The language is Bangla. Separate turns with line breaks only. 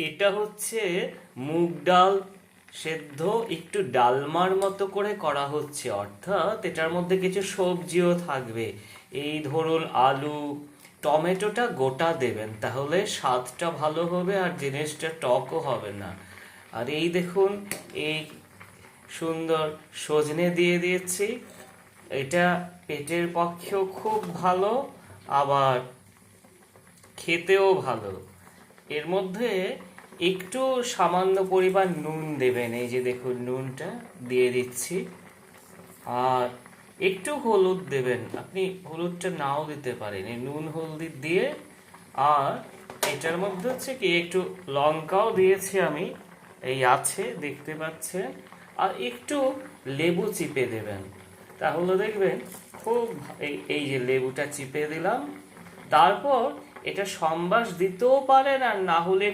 এটা হচ্ছে মুগ ডাল সেদ্ধ, একটু ডালমার মতো করে করা হচ্ছে, অর্থাৎ এটার মধ্যে কিছু সবজিও থাকবে। এই ধরুন আলু, টমেটোটা গোটা দেবেন, তাহলে স্বাদটা ভালো হবে আর জিনিসটা টকও হবে না। আর এই দেখুন, এই সুন্দর সজনে দিয়ে দিয়েছি। এটা পেটের পক্ষেও খুব ভালো, আবার খেতেও ভালো। এর মধ্যে একটু সামান্য পরিমাণ নুন দেবেন, এই যে দেখুন নুনটা দিয়ে দিচ্ছি। আর একটু হলুদ দেবেন, আপনি হলুদটা নাও দিতে পারেন, এই নুন হলদি দিয়ে। আর এটার মধ্যে হচ্ছে কি একটু লঙ্কাও দিয়েছি আমি, এই আছে দেখতে পাচ্ছেন। আর একটু লেবু চিপে দেবেন, তাহলে দেখবেন খুব এই যে লেবুটা চিপে দিলাম। তারপর এটা সম্বাস দিতেও পারেন, আর না হলে